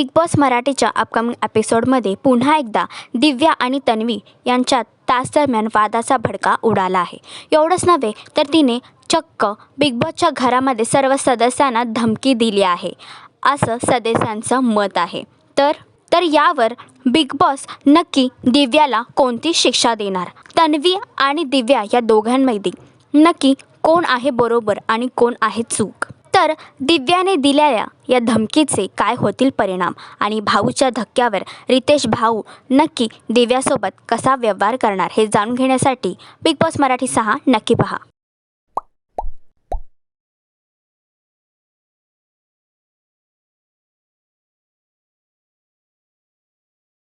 Big boss मराठीच्या upcoming एपिसोडमध्ये पुन्हा एकदा दिव्या आणि तन्वी यांच्यात तास दरम्यान वादाचा भडका उडाला आहे. एवढंच नव्हे तर तिने चक्क बिग बॉसच्या घरामध्ये सर्व सदस्यांना धमकी दिली आहे, असं सदस्यांचं मत आहे. तर यावर बिग बॉस नक्की दिव्याला कोणती शिक्षा देणार? तन्वी आणि दिव्या या दोघांमध्ये नक्की कोण आहे बरोबर आणि कोण आहे चूक? तर दिव्याने दिलेल्या या धमकीचे काय होतील परिणाम आणि भाऊच्या धक्क्यावर रितेश भाऊ नक्की दिव्यासोबत कसा व्यवहार करणार हे जाणून घेण्यासाठी बिग बॉस मराठी 6 नक्की पहा.